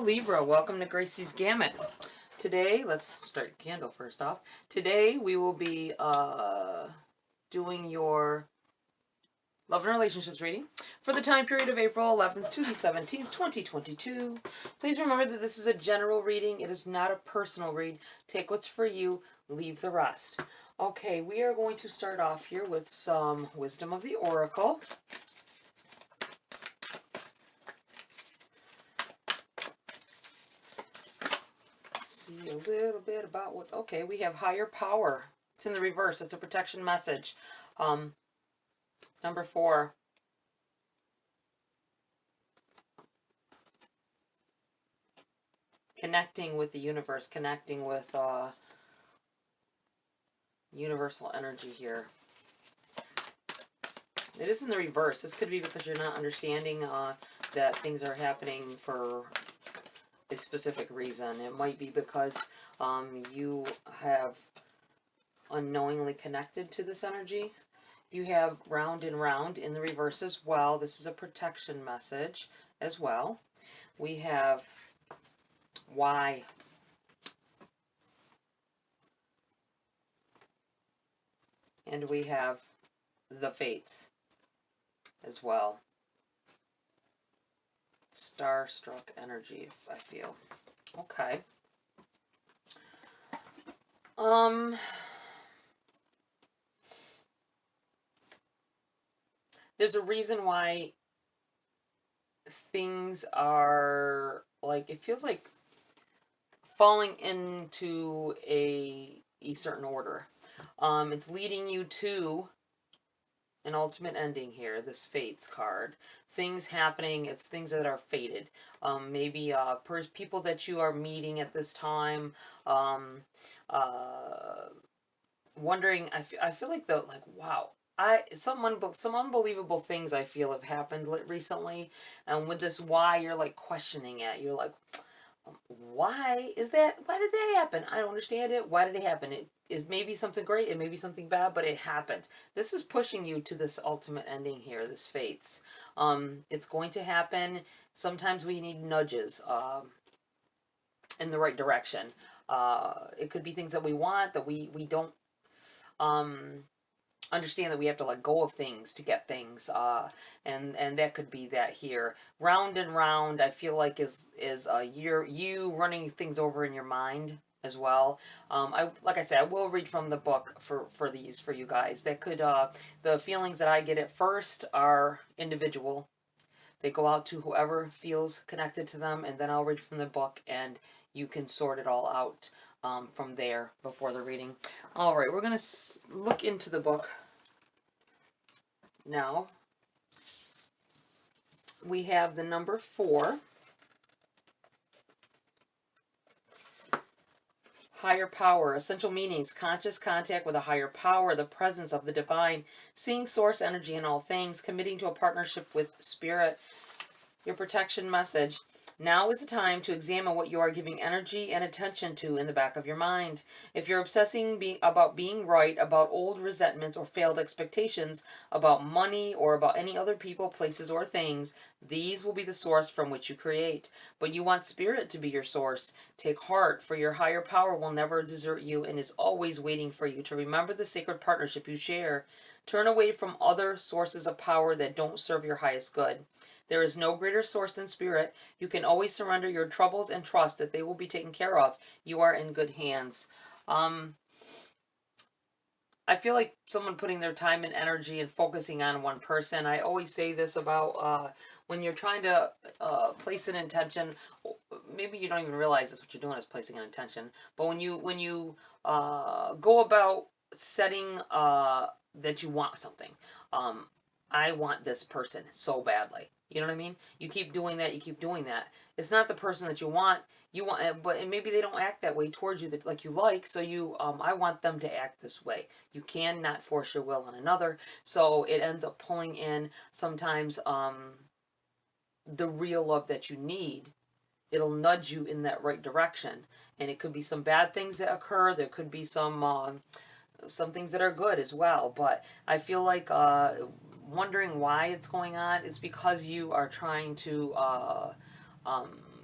Libra, welcome to GRAYCI'S Gamut. Today, let's start the candle first off. Today we will be doing your love and relationships reading for the time period of April 11th to the 17th, 2022. Please remember that this is a general reading. It is not a personal read. Take what's for you, leave the rest. Okay, we are going to start off here with some Wisdom of the Oracle. See a little bit about what's okay. We have higher power. It's in the reverse. It's a protection message. Number 4. Connecting with the universe, connecting with universal energy here. It is in the reverse. This could be because you're not understanding that things are happening for a specific reason. It might be because you have unknowingly connected to this energy. You have round and round in the reverse as well. This is a protection message as well. We have why. And we have the fates as well. Starstruck energy, if I feel. Okay. There's a reason why things are like, it feels like falling into a certain order. It's leading you to an ultimate ending here, this Fates card. Things happening, it's things that are fated. Maybe people that you are meeting at this time, wondering, I feel like wow, some unbelievable things I feel have happened recently, and with this why, you're like questioning it. You're like, why did that happen? I don't understand it. Why did it happen? It is maybe something great, it may be something bad, but it happened. This is pushing you to this ultimate ending here, this fates. It's going to happen. Sometimes we need nudges in the right direction. It could be things that we want, that we don't understand, that we have to let go of things to get things, and that could be that here. Round and round, I feel like is you running things over in your mind as well. Like I said, I will read from the book for these for you guys. That could the feelings that I get at first are individual. They go out to whoever feels connected to them, and then I'll read from the book, and you can sort it all out from there before the reading. All right, we're going to look into the book now. We have the number 4. Higher power, essential meanings, conscious contact with a higher power, the presence of the divine, seeing source energy in all things, committing to a partnership with spirit. Your protection message. Now is the time to examine what you are giving energy and attention to in the back of your mind. If you're obsessing about being right, about old resentments or failed expectations, about money or about any other people, places, or things, these will be the source from which you create. But you want spirit to be your source. Take heart, for your higher power will never desert you and is always waiting for you to remember the sacred partnership you share. Turn away from other sources of power that don't serve your highest good. There is no greater source than spirit. You can always surrender your troubles and trust that they will be taken care of. You are in good hands. I feel like someone putting their time and energy and focusing on one person. I always say this about when you're trying to place an intention. Maybe you don't even realize that's what you're doing, is placing an intention. But when you go about setting that you want something, I want this person so badly. You know what I mean? You keep doing that. You keep doing that. It's not the person that you want. But maybe they don't act that way towards you, that like you like. So I want them to act this way. You cannot force your will on another. So it ends up pulling in sometimes the real love that you need. It'll nudge you in that right direction, and it could be some bad things that occur. There could be some things that are good as well. But I feel like wondering why it's going on, it's because you are trying to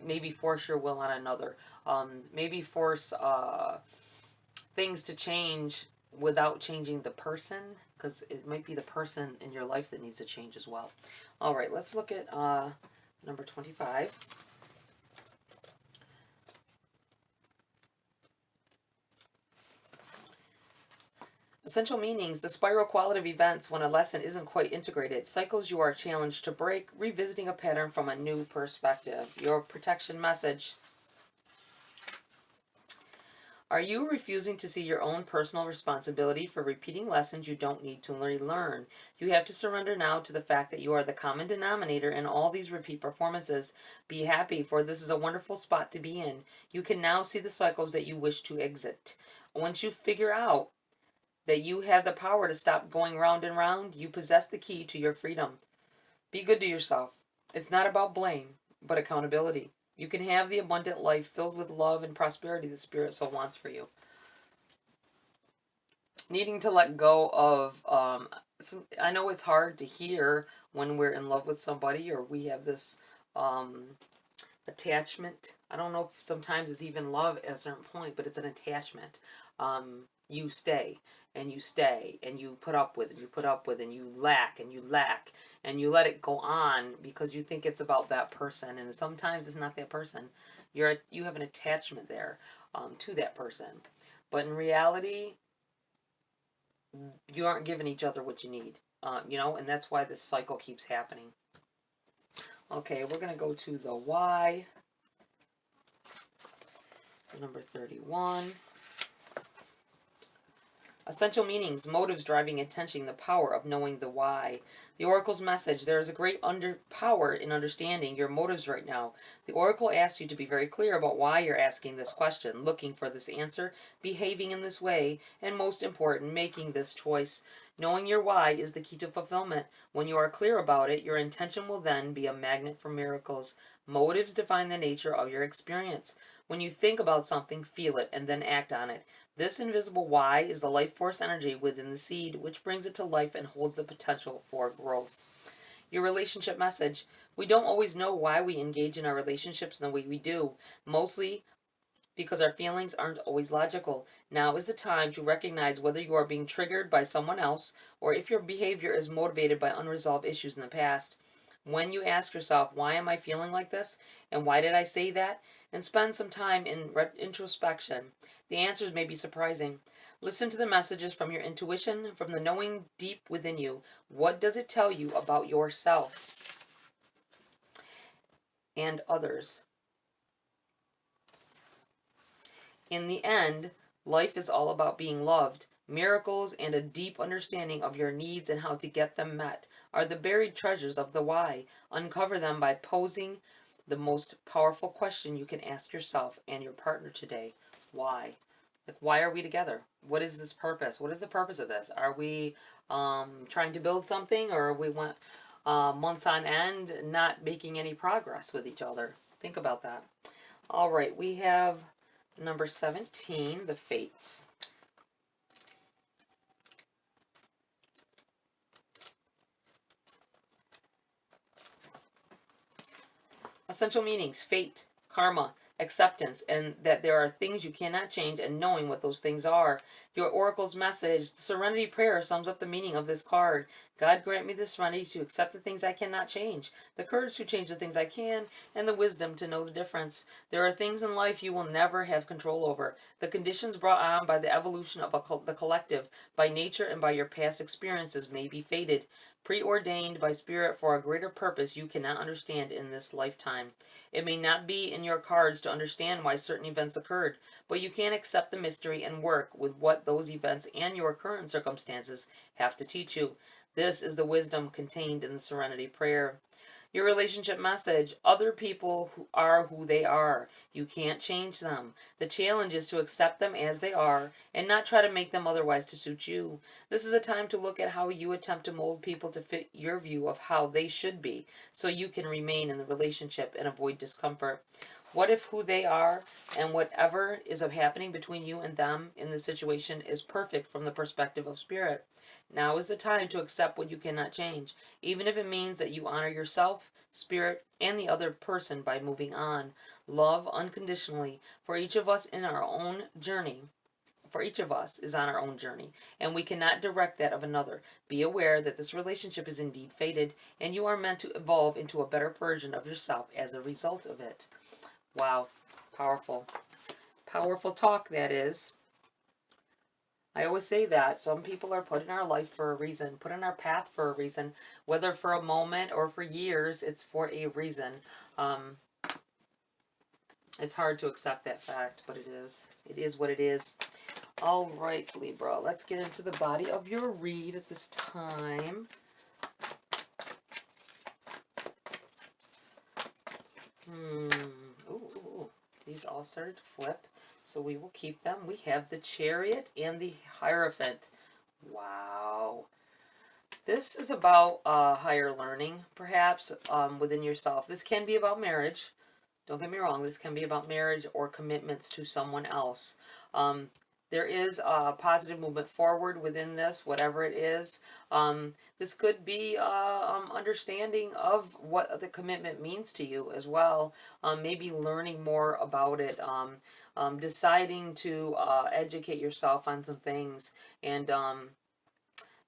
maybe force your will on another. Maybe force things to change without changing the person, because it might be the person in your life that needs to change as well. All right, let's look at number 25. Essential meanings: the spiral quality of events when a lesson isn't quite integrated. Cycles you are challenged to break, revisiting a pattern from a new perspective. Your protection message: are you refusing to see your own personal responsibility for repeating lessons you don't need to relearn? You have to surrender now to the fact that you are the common denominator in all these repeat performances. Be happy, for this is a wonderful spot to be in. You can now see the cycles that you wish to exit. Once you figure out that you have the power to stop going round and round, you possess the key to your freedom. Be good to yourself. It's not about blame, but accountability. You can have the abundant life filled with love and prosperity the Spirit so wants for you. Needing to let go of, I know it's hard to hear when we're in love with somebody or we have this attachment. I don't know if sometimes it's even love at a certain point, but it's an attachment. You stay and you stay and you put up with and you put up with and you lack and you lack and you let it go on because you think it's about that person, and sometimes it's not that person. You have an attachment there to that person, but in reality you aren't giving each other what you need, and that's why this cycle keeps happening. Okay, we're going to go to the why, number 31. Essential meanings: motives driving attention, the power of knowing the why. The Oracle's message: there is a great power in understanding your motives right now. The Oracle asks you to be very clear about why you're asking this question, looking for this answer, behaving in this way, and most important, making this choice. Knowing your why is the key to fulfillment. When you are clear about it, your intention will then be a magnet for miracles. Motives define the nature of your experience. When you think about something, feel it, and then act on it. This invisible why is the life force energy within the seed, which brings it to life and holds the potential for growth. Your relationship message: we don't always know why we engage in our relationships in the way we do, mostly because our feelings aren't always logical. Now is the time to recognize whether you are being triggered by someone else or if your behavior is motivated by unresolved issues in the past. When you ask yourself, why am I feeling like this? And why did I say that? And spend some time in introspection, the answers may be surprising. Listen to the messages from your intuition, from the knowing deep within you. What does it tell you about yourself and others? In the end, life is all about being loved. Miracles and a deep understanding of your needs and how to get them met are the buried treasures of the why. Uncover them by posing the most powerful question you can ask yourself and your partner today. Why? Like, why are we together? What is this purpose? What is the purpose of this? Are we trying to build something, or we went months on end not making any progress with each other? Think about that. All right, we have number 17, the fates. Essential meanings: fate, karma, acceptance, and that there are things you cannot change, and knowing what those things are. Your Oracle's message: the Serenity Prayer sums up the meaning of this card. God grant me the serenity to accept the things I cannot change, the courage to change the things I can, and the wisdom to know the difference. There are things in life you will never have control over. The conditions brought on by the evolution of the collective, by nature, and by your past experiences may be fated, preordained by Spirit for a greater purpose you cannot understand in this lifetime. It may not be in your cards to understand why certain events occurred, but you can accept the mystery and work with what those events and your current circumstances have to teach you. This is the wisdom contained in the Serenity Prayer. Your relationship message: other people who are who they are. You can't change them. The challenge is to accept them as they are and not try to make them otherwise to suit you. This is a time to look at how you attempt to mold people to fit your view of how they should be, so you can remain in the relationship and avoid discomfort. What if who they are and whatever is happening between you and them in the situation is perfect from the perspective of spirit? Now is the time to accept what you cannot change, even if it means that you honor yourself, spirit, and the other person by moving on. Love unconditionally. For each of us in our own journey, for each of us is on our own journey, and we cannot direct that of another. Be aware that this relationship is indeed fated, and you are meant to evolve into a better version of yourself as a result of it. Wow. Powerful. Powerful talk, that is. I always say that some people are put in our life for a reason, put in our path for a reason, whether for a moment or for years, it's for a reason. It's hard to accept that fact, but it is. It is what it is. All right, Libra, let's get into the body of your read at this time. Ooh, these all started to flip, so we will keep them. We have the Chariot and the Hierophant. Wow. This is about higher learning, perhaps, within yourself. This can be about marriage. Don't get me wrong, this can be about marriage or commitments to someone else. There is a positive movement forward within this, whatever it is. This could be understanding of what the commitment means to you as well. Maybe learning more about it. Deciding to educate yourself on some things, and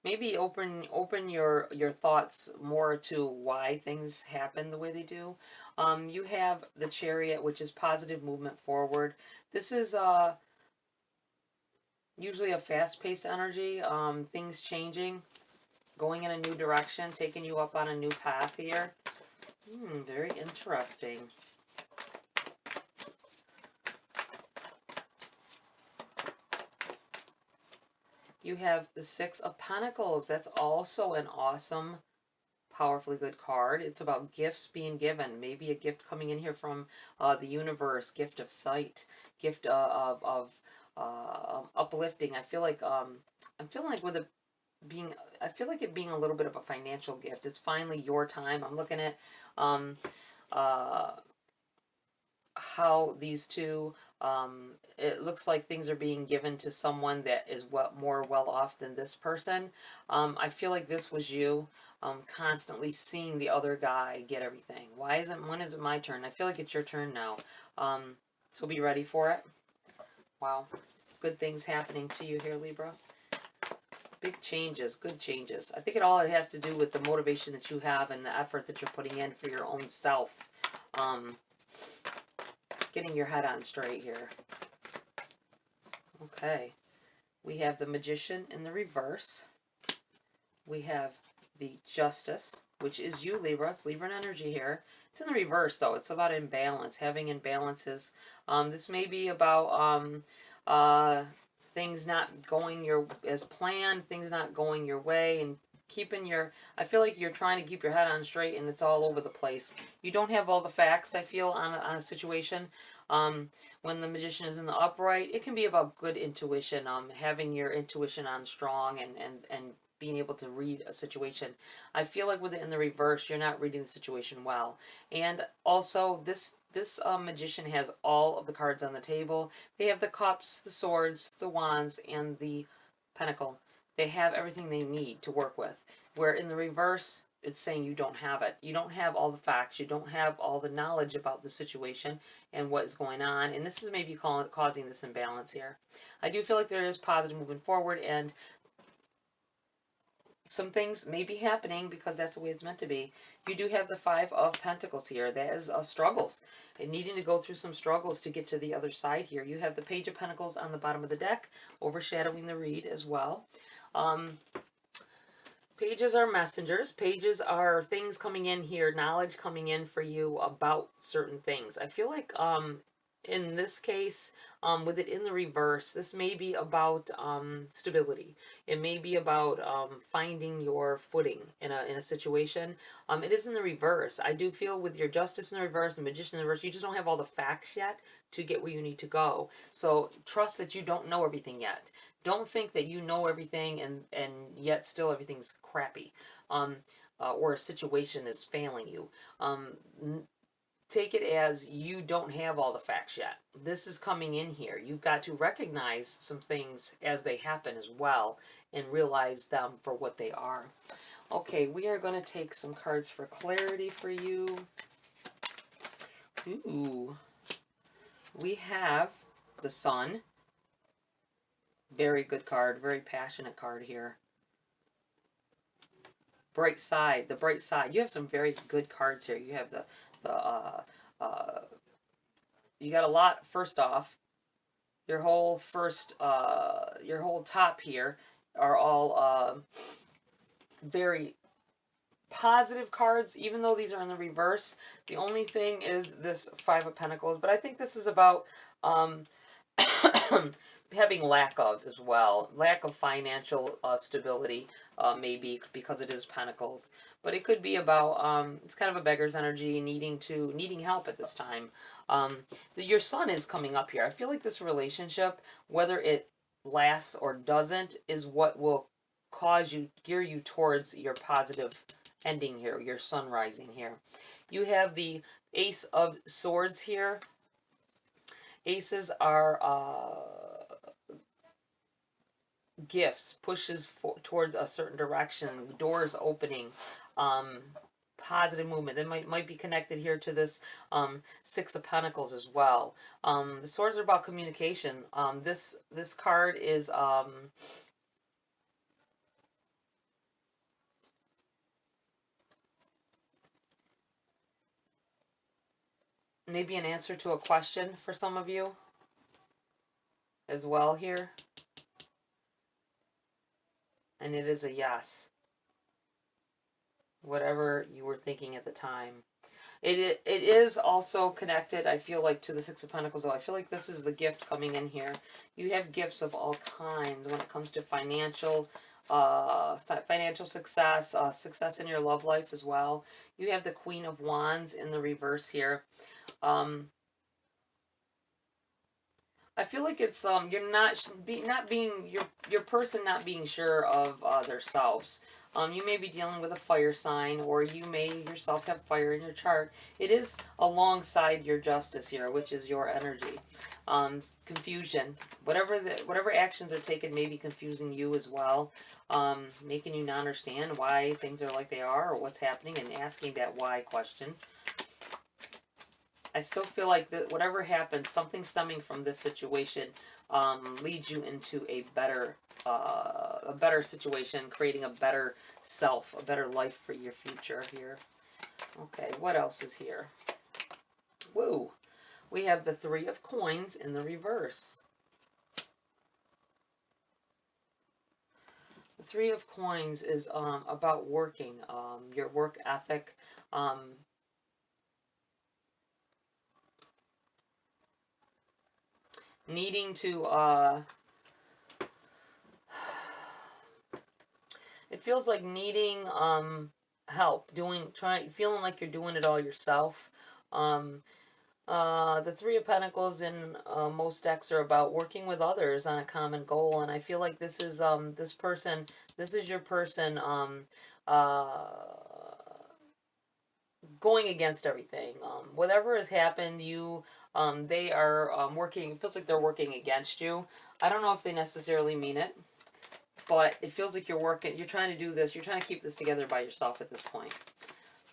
maybe open your thoughts more to why things happen the way they do. You have the Chariot, which is positive movement forward. This is usually a fast-paced energy, things changing, going in a new direction, taking you up on a new path here. Very interesting. You have the Six of Pentacles. That's also an awesome, powerfully good card. It's about gifts being given. Maybe a gift coming in here from the universe, gift of sight, gift of uplifting. I feel like I'm feeling like with it being, I feel like it being a little bit of a financial gift. It's finally your time. I'm looking at how these two, it looks like things are being given to someone that is more well off than this person. I feel like this was you, constantly seeing the other guy get everything. When is it my turn? I feel like it's your turn now. So be ready for it. Wow. Good things happening to you here, Libra. Big changes, good changes. I think it all has to do with the motivation that you have and the effort that you're putting in for your own self. Getting your head on straight here. Okay. We have the Magician in the reverse. We have the Justice, which is you, Libra. It's Libran energy here. It's in the reverse, though. It's about imbalance, having imbalances. This may be about things not going as planned, things not going your way, and keeping your, I feel like you're trying to keep your head on straight and it's all over the place. You don't have all the facts, I feel, on a situation. When the Magician is in the upright, it can be about good intuition, having your intuition on strong and being able to read a situation. I feel like with it in the reverse, you're not reading the situation well. And also, this Magician has all of the cards on the table. They have the Cups, the Swords, the Wands, and the Pentacle. They have everything they need to work with. Where in the reverse, it's saying you don't have it. You don't have all the facts. You don't have all the knowledge about the situation and what is going on. And this is maybe causing this imbalance here. I do feel like there is positive moving forward, and some things may be happening because that's the way it's meant to be. You do have the Five of Pentacles here. That is struggles. And needing to go through some struggles to get to the other side here. You have the Page of Pentacles on the bottom of the deck, overshadowing the read as well. Pages are messengers. Pages are things coming in here, knowledge coming in for you about certain things. I feel like in this case, with it in the reverse, this may be about stability. It may be about finding your footing in a situation. It is in the reverse. I do feel with your Justice in the reverse, the Magician in the reverse, you just don't have all the facts yet to get where you need to go. So trust that you don't know everything yet. Don't think that you know everything and yet still everything's crappy, or a situation is failing you. take it as you don't have all the facts yet. This is coming in here. You've got to recognize some things as they happen as well and realize them for what they are. Okay, we are going to take some cards for clarity for you. Ooh. We have the Sun. Very good card. Very passionate card here. Bright side. The bright side. You have some very good cards here. You have you got a lot. First off, your whole top here are all very positive cards, even though these are in the reverse. The only thing is this Five of Pentacles, but I think this is about having lack of as well. Lack of financial stability, maybe, because it is Pentacles. But it could be about, it's kind of a beggar's energy, needing help at this time. Your Sun is coming up here. I feel like this relationship, whether it lasts or doesn't, is what will gear you towards your positive ending here, your sun rising here. You have the Ace of Swords here. Aces are gifts, pushes towards a certain direction, doors opening, positive movement. That might be connected here to this Six of Pentacles as well. The swords are about communication. This card is maybe an answer to a question for some of you as well here. And it is a yes. Whatever you were thinking at the time. It is also connected, I feel like, to the Six of Pentacles, though. I feel like this is the gift coming in here. You have gifts of all kinds when it comes to financial success, success in your love life as well. You have the Queen of Wands in the reverse here. I feel like it's you're your person not being sure of themselves. You may be dealing with a fire sign, or you may yourself have fire in your chart. It is alongside your justice here, which is your energy. Confusion. Whatever actions are taken may be confusing you as well, making you not understand why things are like they are or what's happening, and asking that why question. I still feel like that whatever happens, something stemming from this situation leads you into a better situation, creating a better self, a better life for your future here. Okay, what else is here? Woo! We have the Three of Coins in the reverse. The Three of Coins is about working, your work ethic, needing to, it feels like needing help, feeling like you're doing it all yourself. The Three of Pentacles in most decks are about working with others on a common goal, and I feel like this is this is your person going against everything. Whatever has happened, they are working. It feels like they're working against you. I don't know if they necessarily mean it, but it feels like you're trying to do this. You're trying to keep this together by yourself at this point.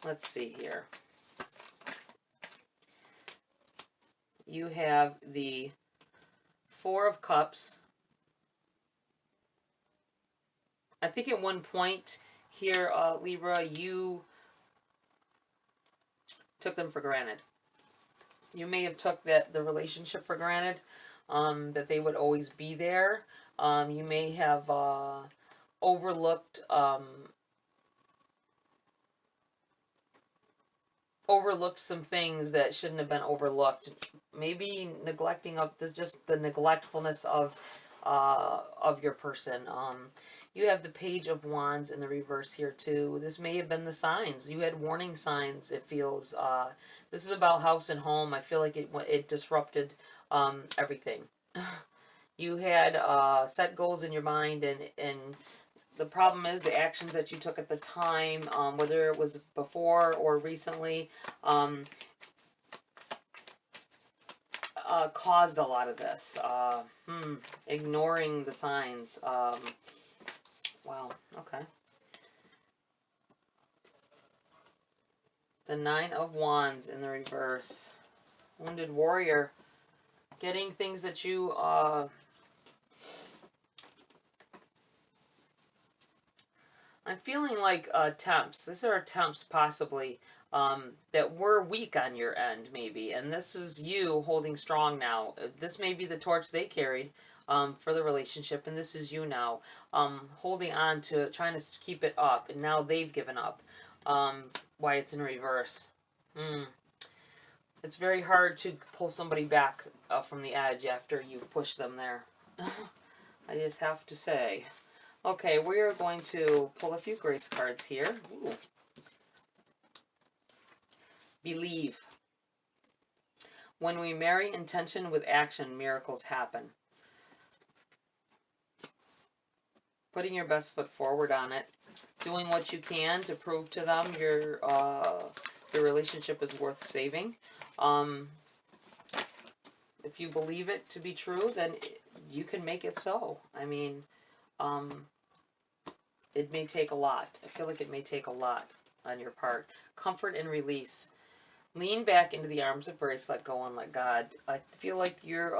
Let's see here. You have the Four of Cups. I think at one point here, Libra, you took them for granted. You may have took the relationship for granted, that they would always be there. You may have overlooked some things that shouldn't have been overlooked. Maybe neglecting just the neglectfulness of your person. You have the Page of Wands in the reverse here too. This may have been the signs. You had warning signs, it feels. This is about house and home. I feel like it disrupted everything. You had set goals in your mind, and the problem is the actions that you took at the time, whether it was before or recently, caused a lot of this? Ignoring the signs. Wow, okay. The Nine of Wands in the reverse. Wounded Warrior. Getting things that you, I'm feeling like attempts. These are attempts possibly that were weak on your end maybe. And this is you holding strong now. This may be the torch they carried for the relationship. And this is you now holding on to, trying to keep it up. And now they've given up. Why it's in reverse. It's very hard to pull somebody back from the edge after you've pushed them there. I just have to say. Okay, we are going to pull a few grace cards here. Ooh. Believe. When we marry intention with action, miracles happen. Putting your best foot forward on it. Doing what you can to prove to them your relationship is worth saving. If you believe it to be true, then you can make it so. I mean, it may take a lot. I feel like it may take a lot on your part. Comfort and release. Lean back into the arms of grace, let go and let God. I feel like you're,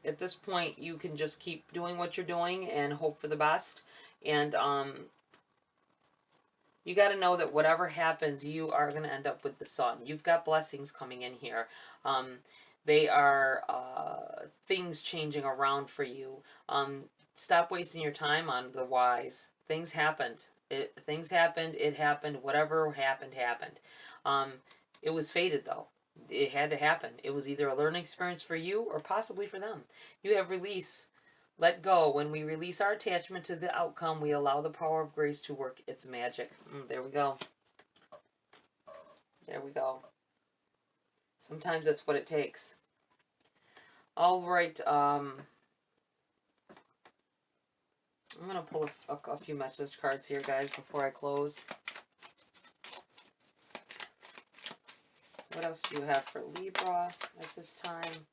at this point, you can just keep doing what you're doing and hope for the best. And, you got to know that whatever happens, you are going to end up with the sun. You've got blessings coming in here. They are things changing around for you. Stop wasting your time on the whys. Things happened. It happened. Whatever happened, happened. It was fated, though. It had to happen. It was either a learning experience for you or possibly for them. You have release. Let go. When we release our attachment to the outcome, we allow the power of grace to work its magic. There we go. There we go. Sometimes that's what it takes. All right. I'm going to pull a few message cards here, guys, before I close. What else do you have for Libra at this time?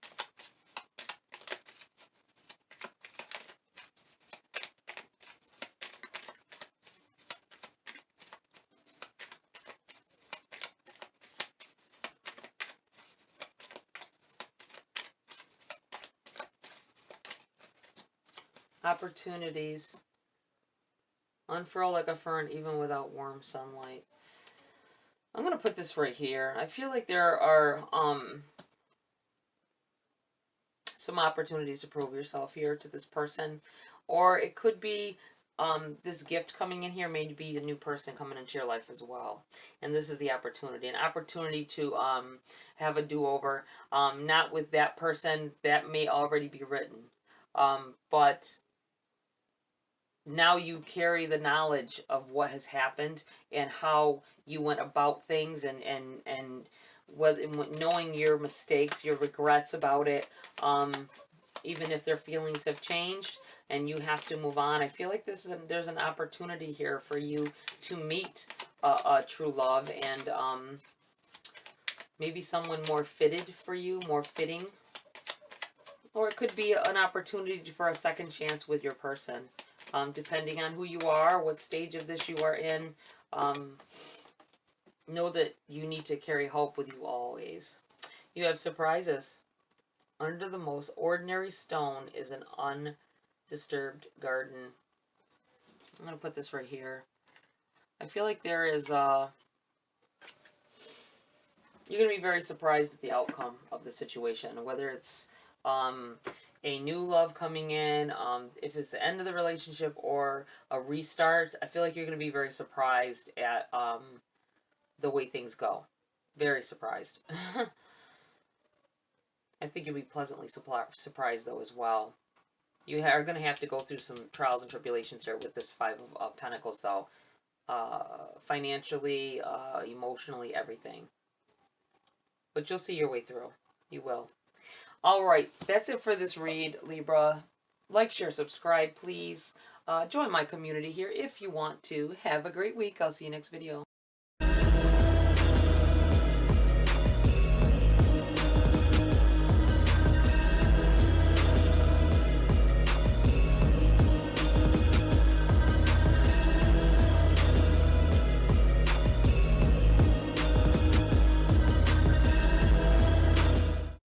Opportunities. Unfurl like a fern even without warm sunlight. I'm going to put this right here. I feel like there are some opportunities to prove yourself here to this person. Or it could be this gift coming in here may be a new person coming into your life as well. And this is the opportunity. An opportunity to have a do-over. Not with that person. That may already be written. But now you carry the knowledge of what has happened and how you went about things and knowing your mistakes, your regrets about it, even if their feelings have changed and you have to move on. I feel like there's an opportunity here for you to meet a true love and maybe someone more fitted for you, more fitting. Or it could be an opportunity for a second chance with your person. Depending on who you are, what stage of this you are in, know that you need to carry hope with you always. You have surprises. Under the most ordinary stone is an undisturbed garden. I'm going to put this right here. I feel like there is you're going to be very surprised at the outcome of the situation, whether it's a new love coming in, if it's the end of the relationship or a restart. I feel like you're going to be very surprised at the way things go. Very surprised. I think you'll be pleasantly surprised, though, as well. You are going to have to go through some trials and tribulations here with this Five of Pentacles, though. Financially, emotionally, everything. But you'll see your way through. You will. Alright, that's it for this read, Libra. Like, share, subscribe, please. Join my community here if you want to. Have a great week. I'll see you next video.